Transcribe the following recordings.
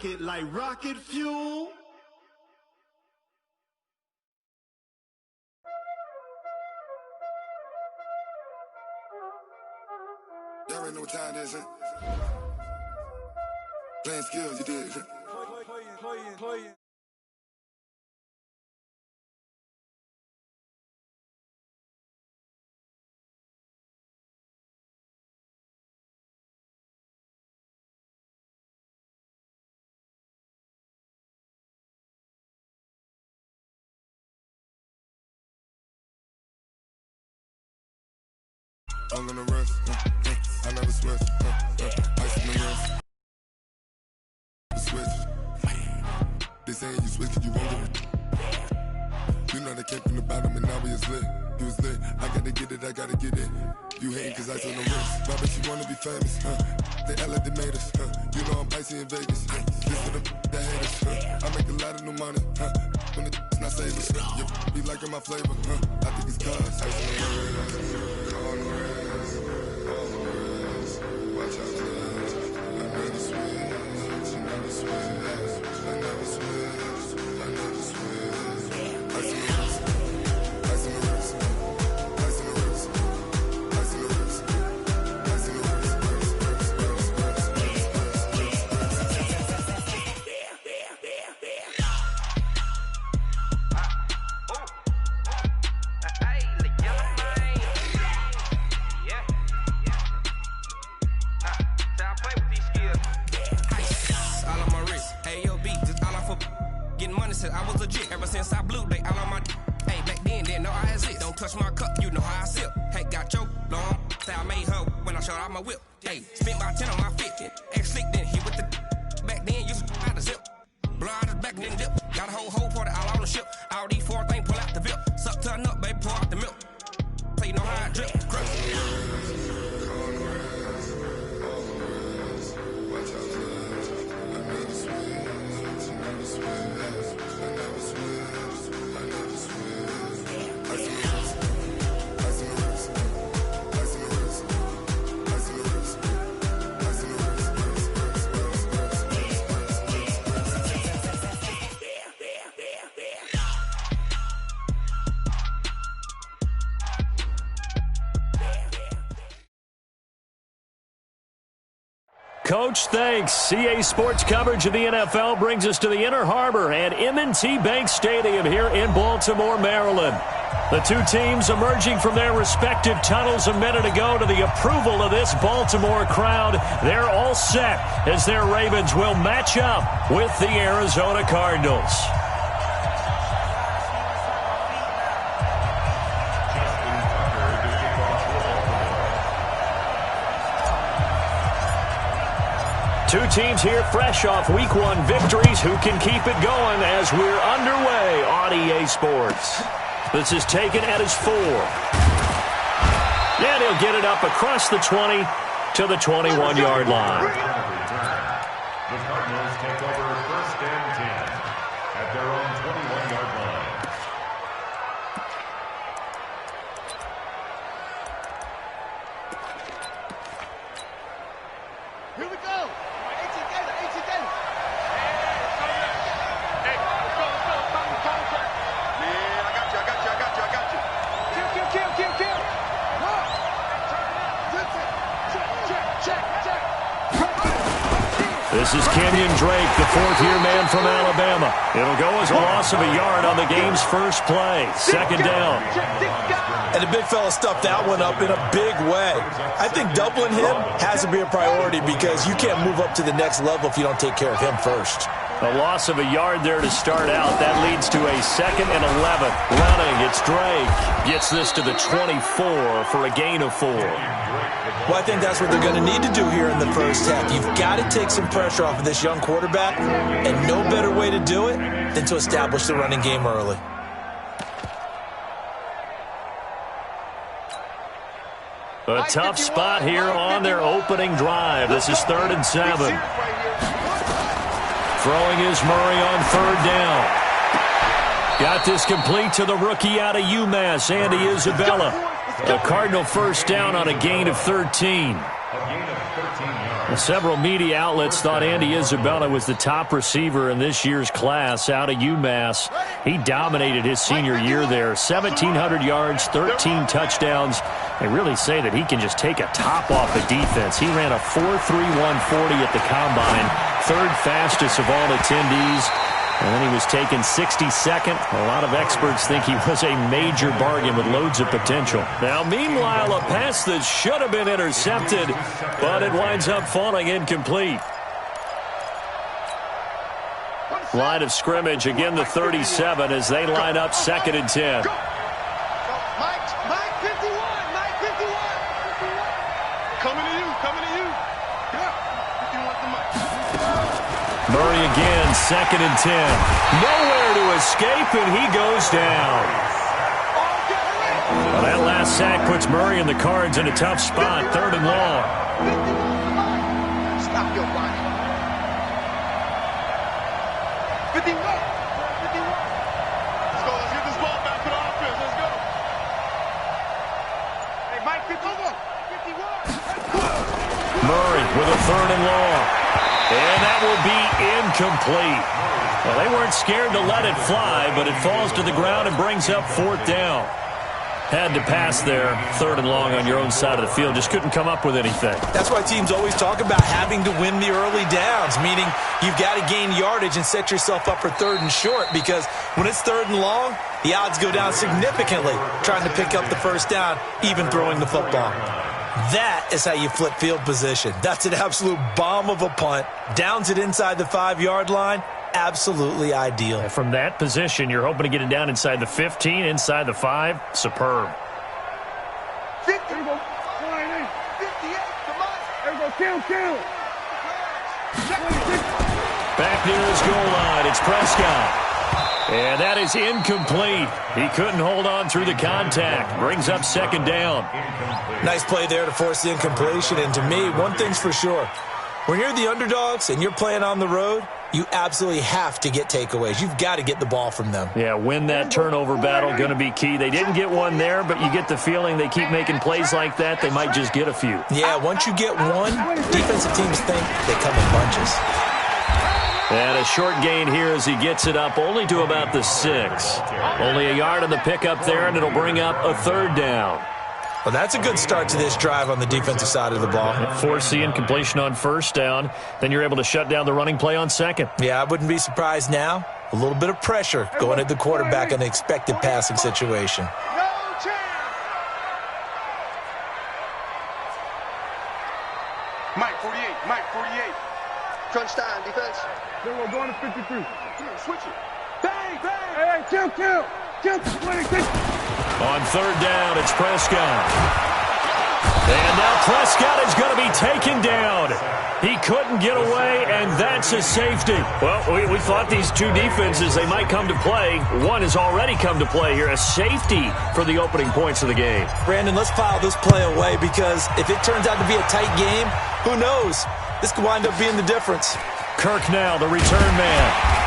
rocket like rocket fuel. Y'all already know what time it is, huh? Playing skills, you did. Playing. I'm gonna rest, I never sweat, ice in the rest. Switch. They saying you switch, you won't get it. You know they came from the bottom and now we is lit. You was lit, I gotta get it, I gotta get it. You hating cause ice on the wrist. Robert, she wanna be famous, They act like they made us, You know I'm icy in Vegas, This for the that hate us, I make a lot of new money, When it's not savers, You be liking my flavor, I think it's cause ice on the wrist. On the wrist, on the wrist. Watch out, cuz I never switch, I never switch, I never switch, I never switch. Ice on the wrist, ice on the wrist, ice on the wrist, ice on the wrist, ice on the wrist. I was legit ever since I blew they all on my hey back then didn't know I exist. Don't touch my cup, you know how I sip. Hey, got your long style made her when I showed out my whip. Hey, spent about 10 on my 50. Ex slick then hit with the back then used to out the zip. Blow out his back and then dip. Got a whole party all on the ship. All these 4 things pull out the VIP. Suck turn up, baby, pour out the milk. So you know how I drip. Crush. Coach, thanks. CA Sports coverage of the NFL brings us to the Inner Harbor at M&T Bank Stadium here in Baltimore, Maryland. The two teams emerging from their respective tunnels a minute ago to the approval of this Baltimore crowd. They're all set as their Ravens will match up with the Arizona Cardinals. Two teams here fresh off Week 1 victories. Who can keep it going as we're underway on EA Sports? This is taken at his 4. And he'll get it up across the 20 to the 21-yard line. The Cardinals take over 1st and 10 at their own 21-yard line. Here we go. This is Kenyon Drake, the 4th-year man from Alabama. It'll go as a loss of a yard on the game's first play. 2nd down. And the big fella stuffed that one up in a big way. I think doubling him has to be a priority because you can't move up to the next level if you don't take care of him first. A loss of a yard there to start out. That leads to a 2nd and 11. Running, it's Drake. Gets this to the 24 for a gain of 4. Well, I think that's what they're going to need to do here in the first half. You've got to take some pressure off of this young quarterback, and no better way to do it than to establish the running game early. A tough spot here on their opening drive. This is 3rd and 7. Throwing is Murray on 3rd down. Got this complete to the rookie out of UMass, Andy Isabella. A Cardinal first down on a gain of 13. A gain of 13. yards. Several media outlets thought Andy Isabella was the top receiver in this year's class out of UMass. He dominated his senior year there. 1,700 yards, 13 touchdowns. They really say that he can just take a top off the defense. He ran a 4.31 40 at the Combine, third fastest of all attendees. And then he was taken 62nd. A lot of experts think he was a major bargain with loads of potential. Now, meanwhile, a pass that should have been intercepted, but it winds up falling incomplete. Line of scrimmage, again the 37 as they line up 2nd and 10. Mike 51, Mike 51. Coming to you, coming to you. Yeah, 51 to Mike. Murray again, 2nd and 10. Nowhere to escape, and he goes down. Well, that last sack puts Murray and the Cards in a tough spot, 3rd and long. Stop your body. 51. 51. Let's go. Let's get this ball back to the offense. Let's go. Hey, Mike 51. 51. Murray with a 3rd and long. And that will be incomplete. Well, they weren't scared to let it fly, but it falls to the ground and brings up 4th down. Had to pass there, 3rd and long on your own side of the field. Just couldn't come up with anything. That's why teams always talk about having to win the early downs, meaning you've got to gain yardage and set yourself up for 3rd and short, because when it's 3rd and long, the odds go down significantly trying to pick up the 1st down, even throwing the football. That is how you flip field position. That's an absolute bomb of a punt. Downs it inside the 5-yard line. Absolutely ideal. From that position, you're hoping to get it down inside the 15, inside the 5. Superb. 50. There we go. 58. Come on. There we go. Kill. Back near his goal line, it's Prescott. And that is incomplete. He couldn't hold on through the contact. Brings up 2nd down. Nice play there to force the incompletion. And to me, one thing's for sure. When you're the underdogs and you're playing on the road, you absolutely have to get takeaways. You've got to get the ball from them. Yeah, win that turnover battle, going to be key. They didn't get one there, but you get the feeling they keep making plays like that, they might just get a few. Yeah, once you get one, defensive teams think they come in bunches. And a short gain here as he gets it up only to about the 6. Only a yard on the pickup there, and it'll bring up a 3rd down. Well, that's a good start to this drive on the defensive side of the ball. Force the incompletion on 1st down. Then you're able to shut down the running play on 2nd. Yeah, I wouldn't be surprised now. A little bit of pressure going at the quarterback in an expected passing situation. No chance. Mike 48. Mike 48. Crunch time, defense. Then we're going to 53. Switch it. Bang, bang. Hey, kill. 26. On 3rd down, it's Prescott. And now Prescott is going to be taken down. He couldn't get away, and that's a safety. Well, we thought these two defenses, they might come to play. One has already come to play here, a safety for the opening points of the game. Brandon, let's file this play away, because if it turns out to be a tight game, who knows? This could wind up being the difference. Kirk now, the return man.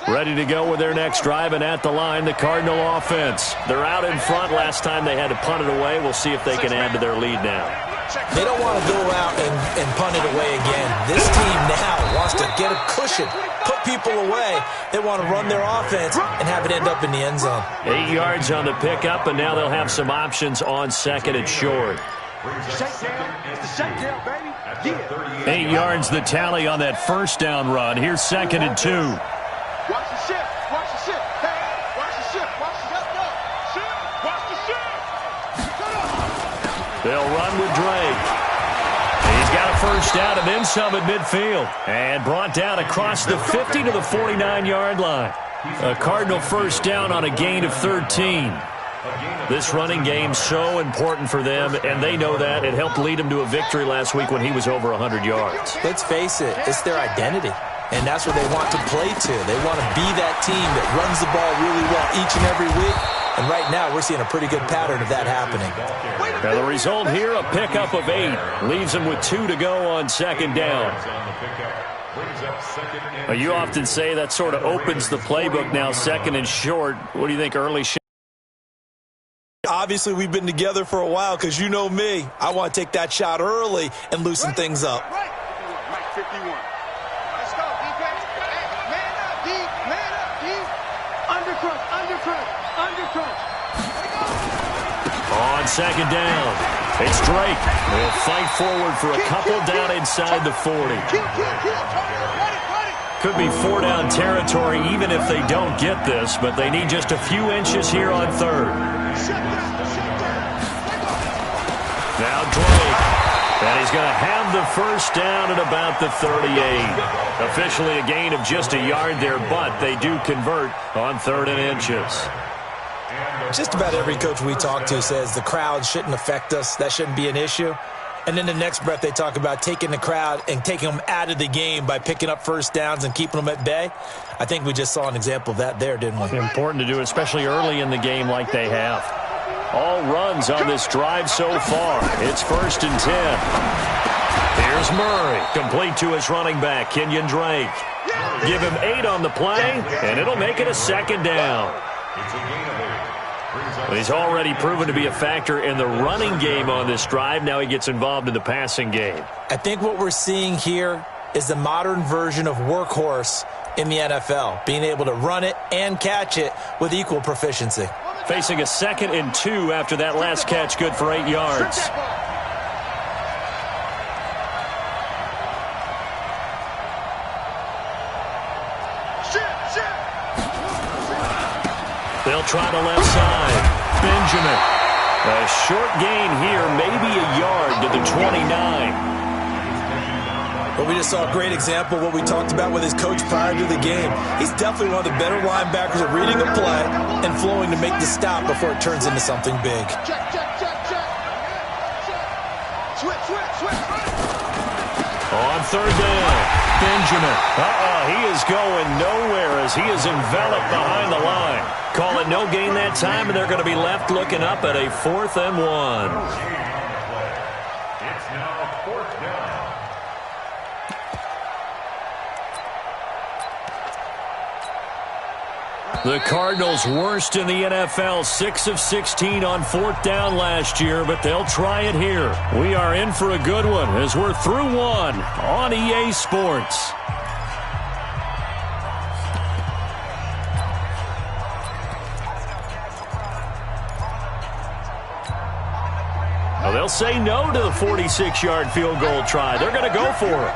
Ready to go with their next drive, and at the line, the Cardinal offense. They're out in front. Last time they had to punt it away. We'll see if they can add to their lead now. They don't want to go out and punt it away again. This team now wants to get a cushion, put people away. They want to run their offense and have it end up in the end zone. 8 yards on the pickup, and now they'll have some options on 2nd and short. 8 yards the tally on that 1st down run. Here's 2nd and 2. Watch the shift. Watch the shift. Hey, watch the shift. Watch the shift. Watch the shift. They'll run with Drake. He's got a 1st down and then some at midfield. And brought down across the 50 to the 49-yard line. A Cardinal 1st down on a gain of 13. This running game so important for them, and they know that. It helped lead them to a victory last week when he was over 100 yards. Let's face it, it's their identity. And that's what they want to play to. They want to be that team that runs the ball really well each and every week. And right now, we're seeing a pretty good pattern of that happening. Now the result here, a pickup of 8. Leaves them with 2 to go on second down. You often say that sort of opens the playbook now, second and short. What do you think, early? Obviously, we've been together for a while because you know me. I want to take that shot early and loosen things up. Mike 51. Let's go, defense. Hey, man up, D. Man up, D. Undercrunch, undercrunch, undercrunch. On second down, it's Drake. They'll fight forward for a couple down inside the 40. Could be 4-down territory even if they don't get this, but they need just a few inches here on third. Now Drake, and he's going to have the first down at about the 38. Officially a gain of just a yard there, but they do convert on 3rd and inches. Just about every coach we talk to says the crowd shouldn't affect us. That shouldn't be an issue. And in the next breath, they talk about taking the crowd and taking them out of the game by picking up first downs and keeping them at bay. I think we just saw an example of that there, didn't we? Important to do, especially early in the game like they have. All runs on this drive so far. It's 1st and 10. Here's Murray, complete to his running back, Kenyon Drake. Give him 8 on the play, and it'll make it a 2nd down. He's already proven to be a factor in the running game on this drive. Now he gets involved in the passing game. I think what we're seeing here is the modern version of workhorse in the NFL, being able to run it and catch it with equal proficiency. Facing a 2nd and 2 after that last catch, good for 8 yards. They'll try the left side. Benjamin. A short gain here, maybe a yard to the 29. But we just saw a great example of what we talked about with his coach prior to the game. He's definitely one of the better linebackers at reading a play and flowing to make the stop before it turns into something big. On 3rd down, Benjamin. He is going nowhere as he is enveloped behind the line. Call it no gain that time, and they're going to be left looking up at a 4th and 1. It's now 4th down. The Cardinals worst in the NFL, 6 of 16 on 4th down last year, but they'll try it here. We are in for a good one as we're through 1 on EA Sports. Well, they'll say no to the 46-yard field goal try. They're going to go for it.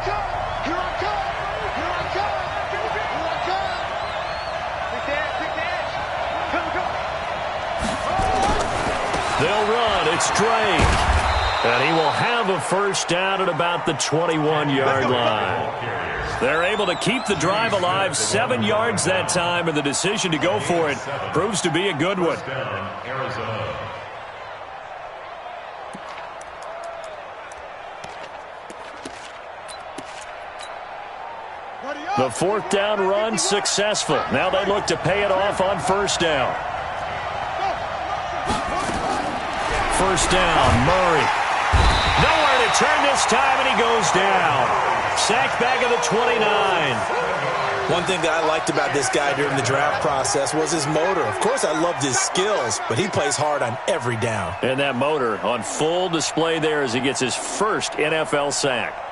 They'll run. It's Drake. And he will have a first down at about the 21-yard line. They're able to keep the drive alive, 7 yards that time, and the decision to go for it proves to be a good one. The 4th down run successful. Now they look to pay it off on 1st down. 1st down, Murray. Nowhere to turn this time, and he goes down. Sacked back at the 29. One thing that I liked about this guy during the draft process was his motor. Of course, I loved his skills, but he plays hard on every down. And that motor on full display there as he gets his first NFL sack.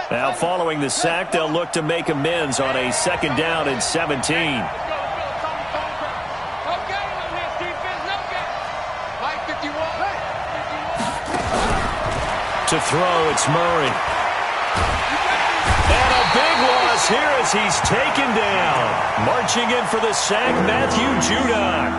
Now following the sack, they'll look to make amends on a 2nd down and 17. To throw, it's Murray. And a big loss here as he's taken down. Marching in for the sack, Matthew Judon.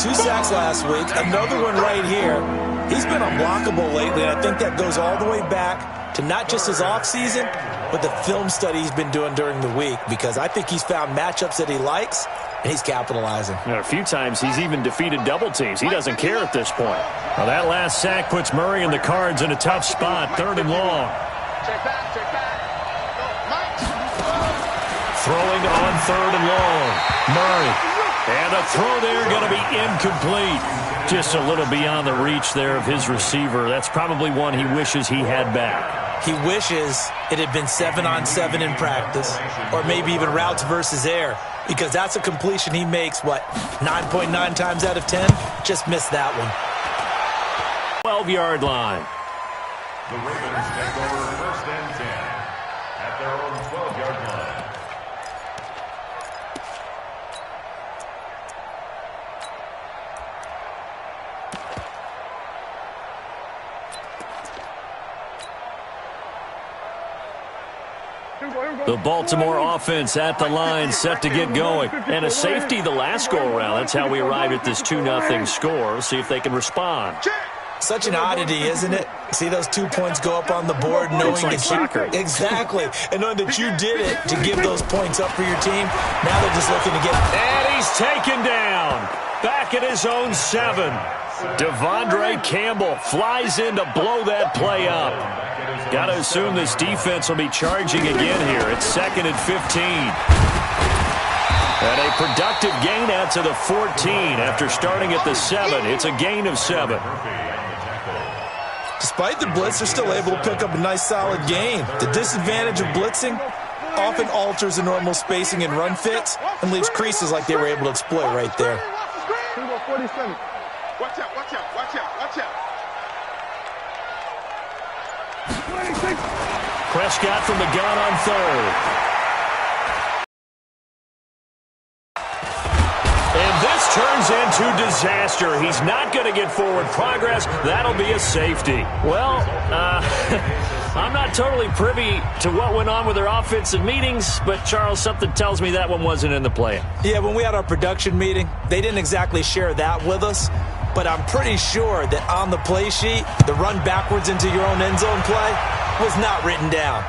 2 sacks last week, another one right here. He's been unblockable lately, and I think that goes all the way back to not just his offseason, but the film study he's been doing during the week, because I think he's found matchups that he likes, and he's capitalizing. And a few times he's even defeated double teams. He doesn't care at this point. Well, that last sack puts Murray and the Cards in a tough spot, 3rd and long. Check back. Throwing on 3rd and long. Murray. And a throw there going to be incomplete. Just a little beyond the reach there of his receiver. That's probably one he wishes he had back. He wishes it had been 7-on-7 in practice, or maybe even routes versus air, because that's a completion he makes, 9.9 times out of 10? Just missed that one. 12-yard line. The Ravens take over 1st and 10 at their own 12-yard line. The Baltimore offense at the line, set to get going. And a safety the last go-around. That's how we arrived at this 2-0 score. See if they can respond. Such an oddity, isn't it? See those 2 points go up on the board knowing it's like soccer. Exactly. And knowing that you did it to give those points up for your team. Now they're just looking to get... And he's taken down. Back at his own 7. Devondre Campbell flies in to blow that play up. Got to assume this defense will be charging again here. It's 2nd and 15. And a productive gain out to the 14 after starting at the 7. It's a gain of 7. Despite the blitz, they're still able to pick up a nice solid gain. The disadvantage of blitzing often alters the normal spacing and run fits and leaves creases like they were able to exploit right there. 47. Watch out. Prescott from the gun on 3rd. And this turns into disaster. He's not going to get forward progress. That'll be a safety. Well, I'm not totally privy to what went on with their offensive meetings, but, Charles, something tells me that one wasn't in the plan. Yeah, when we had our production meeting, they didn't exactly share that with us, but I'm pretty sure that on the play sheet, the run backwards into your own end zone play was not written down.